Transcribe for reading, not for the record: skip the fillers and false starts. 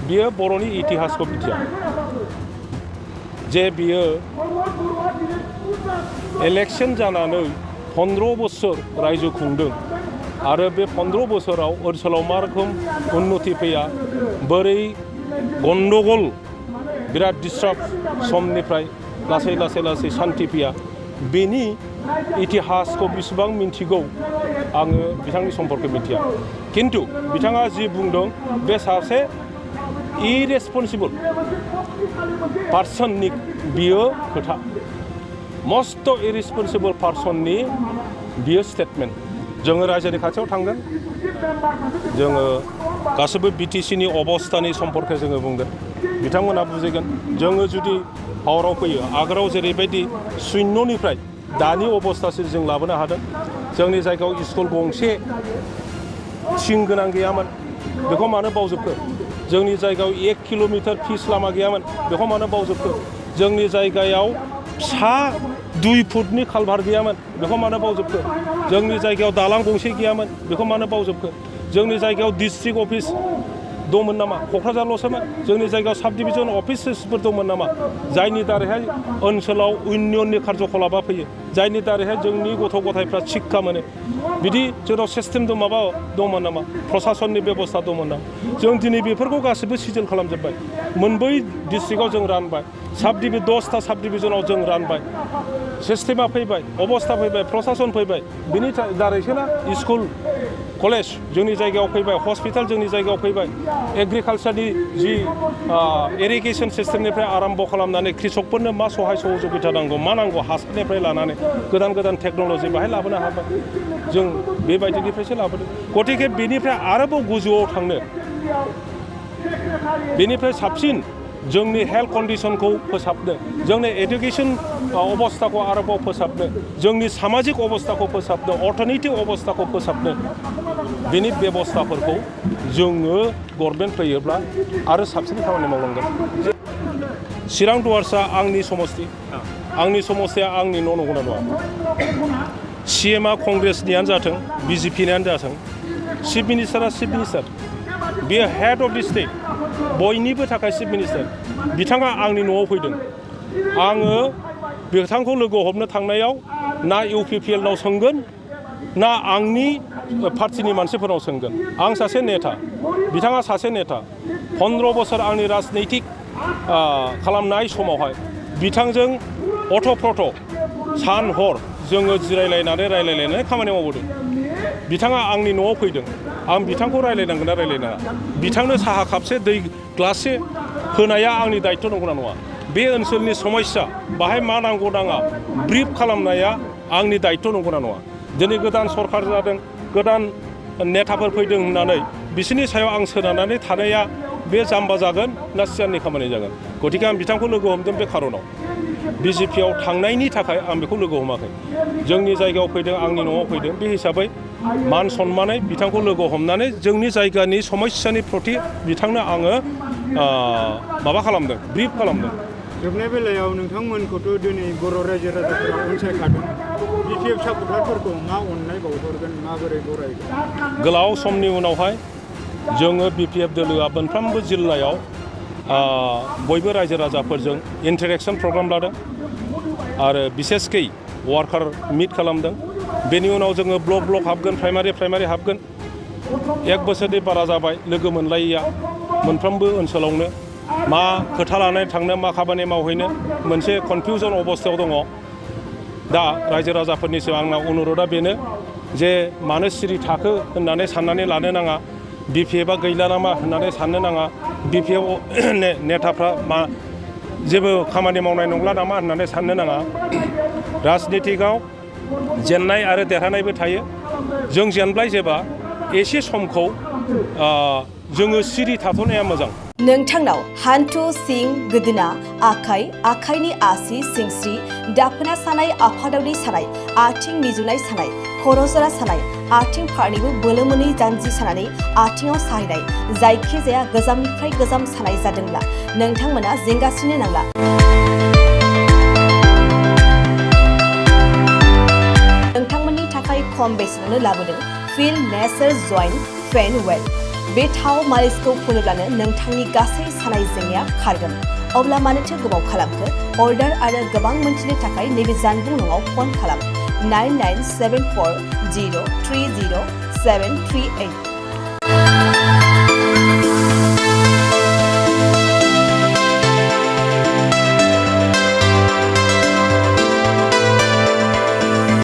बियो बर'नि इतिहासखौ मिथिया जे बियो इलेक्शन जानानै 15 बोसोर रायजो खुंदों आरो बे 15 बोसोराव ओनसोलाव मा रोखोम उन्नति फैया बोरै गन्डगोल बिराद डिस्टार्ब समनिफ्राय लासै शान्ति फैया बेनि इतिहासखौ बेसेबां मिन्थिगौ आङो बिथांनि सम्पर्क मिथिया किन्तु बिथाङा जि बुंदों बे सासे इरेसपन्सिबल पार्सननि बियो खोथा मस्ट इरेसपन्सिबल पार्सननि बियो स्टेटमेन्ट जोङो रायजोनि खाथियाव थांगोन जोङो गासैबो बिटिसिनि अबस्थानि सम्पर्के जोङो बुंगोन बिथांमोना बुजिगोन जोङो जुदि पावाराव फैयो आगोलाव जेरैबायदि शून्यनिफ्राय दानि अबस्थासिम जों लाबोनो हादों जोंनि जायगायाव स्कुल गंसे थिं गोनां गैयामोन बेखौ मानो बावजोबखो जोंनि जायगायाव 1 किल'मिटार फिस लामा गैयामोन बेखौ मानो बावजोबखो जोंनि जायगायाव फिसा 2 फुटनि कालभार गैयामोन बेखौ मानो बावजोबखो जोंनि जायगायाव दालां गंसे गैयामोन बेखौ मानो बावजोबखो जोंनि जायगायाव डिस्ट्रिक्ट अफिस दंमोन नामा क'क्राझारल'सोमोन जोंनि जायगायाव साब डिभिजन अफिसेसफोर दंमोन नामा जायनि दारैहाय ओनसोलाव इउनियननि कार्यकलापा फैयो जायनि दारैहाय जोंनि गथ' गथायफ्रा शिक्षा मोनो बिदि जोंनाव सिस्टेम माबा दंमोन नामा प्रशासननि बेबस्था दंमोन नामा जों दिनै बेफोरखौ गासैबो सिजोल खालामजोब्बाय मोनबै डिस्ट्रिक्टआव जों रानबाय 10टा साब डिभिजनाव जों रानबाय सिस्टेमा फैबाय अबस्था फैबाय प्रशासन फैबाय बिनि दारैसोना स्कुल कलेज जोंनि जायगायाव फैबाय हस्पिटाल जोंनि जायगायाव फैबाय एग्रिकालचारनि जि इरिगेसन सिस्टेमनिफ्राय आरम्भ खालामनानै कृषकफोरनो मा सहाय सहযোगिता नांगौ मा नांगौ हासारनिफ्राय लानानै गोदान टेक्न'लजि बाहाय लाबोनो हाबाय जों बेबायदिनिफ्रायसो लाबोदों गतिके बेनिफ्राय आरोबाव गोजौआव थांनो बेनिफ्राय साबसिन जोंनि हेल्थ कन्डिशनखौ फोसाबनो जोंनि एडुकेसन अबस्थाखौ आरोबाव फोसाबनो जोंनि सामाजिक अबस्थाखौ फोसाबनो अर्थनैतिक अबस्थाखौ फोसाबनो बेनि बेबस्थाफोरखौ जोङो गभर्नमेन्ट फैयोब्ला आरो साबसिन खामानि मावलांगोन चिरां दुवारसा आंनि समस्तिया आंनि न' नंगौना नङा CMआ कंग्रेसनियानो जाथों BJPनियानो जाथों चिफ मिनिस्टारा चिफ मिनिस्टार बेयो हेड अफ दि स्टेट बयनिबो थाखाय चिफ मिनिस्टार बिथाङा आंनि न'आव फैदों आङो बिथांखौ लोगो हमनो थांनायाव ना UPPLनाव सोंगोन ना आंनि पार्टिनि मानसिफोरनाव सोंगोन आं सासे नेता बिथाङा सासे नेता 15 बोसोर आंनि राजनैतिक खालामनाय समावहाय बिथांजों अथ'प्रथ' सान हर जोङो जिरायलायनानै रायलायलायनानै खामानि मावबोदों बिथाङा आंनि न'आव फैदों आं बिथांखौ रायलायनांगोन ना रायलायनाङा बिथांनो साहा कापसे दै ग्लाससे होनाया आंनि दायित्व नंगौना नङा बे ओनसोलनि समस्या बाहाय मा नांगौ नाङा ब्रिफ खालामनाया आंनि दायित्व नंगौना नङा दिनै गोदान सरकार जादों गोदान नेताफोर फैदों होननानै बिसोरनि सायाव आं सोनारनानै थानाया बे जाम्बा जागोन ना सियारनि खामानि जागोन गतिके आं बिथांखौ लोगो हमदों बे खारनाव BJPआव थांनायनि थाखाय आं बेखौ लोगो हमाखै जोंनि जायगायाव फैदों आंनि न'आव फैदों बे हिसाबै मान सन्मानै बिथांखौ लोगो हमनानै जोंनि जायगानि समस्यानि प्रति बिथांनो आङो माबा खालामदों ब्रिफ खालामदों जोबनाय बेलायाव नोंथांमोनखौथ' दिनै बर' रायजो राजाफोरा अनसायखादों BPF सापर्टारफोरखौ मा अननाय बावहरगोन माबोरै बरायगोन गोलाव समनि उनावहाय जोङो BPF दोलोआ मोनफ्रोमबो जिल्लायाव बयबो रायजो राजाफोरजों इन्टारेक्सन प्रग्राम लादों आरो बिसेसकै वार्कार मिट खालामदों बेनि उनाव जोङो ब्लक हाबगोन प्राइमारि हाबगोन 1 बोसोरनि बारा जाबाय लोगो मोनलायैया मोनफ्रोमबो ओनसोलावनो मा खोथा लानानै थांनो मा खामानि मावहैनो मोनसे कनफिउजन अबस्थायाव दङ दा रायजो राजाफोरनिसिम आंना अनुर'धा बेनो जे मानो सिरि थाखो होननानै साननानै लानो नाङा BPFआ गैला नामा होननानै साननो नाङा BPF नेताफ्रा मा जेबो खामानि मावनाय नंला नामा होननानै साननो नाङा राजनितिकआव जेननाय आरो देरहानायबो थायो जों जेनब्लाय जेबा एसे समखौ जोङो सिरि थाथ'नाया मोजां नोंथांनाव हान्थु सिं गोदोना आखाइनि आसि सिंस्रि दाफोना सानाय आफादावनि सानाय आथिं मिजुनाय सानाय खर' जरा सानाय आथिं फारनैबो बोलो मोनै जानजि सानानै आथिङाव साहैनाय जायखिजाया गोजामनिफ्राय गोजाम सानाय जादोंब्ला नोंथांमोना जिंगासिनो नांला नोंथांमोननि थाखाय खम बेसेनावनो लाबोदों फिल नेचार जइन्ट पेन वेल बे थाव मालिसखौ फुनोब्लानो नोंथांनि गासै सानाय जेंनाया खारगोन। अब्ला मानोथो गोबाव खालामखो? अर्डार आरो गोबां मोनथिनो थाखाय नैबे जानबुं नङाव फन खालाम 9974030738।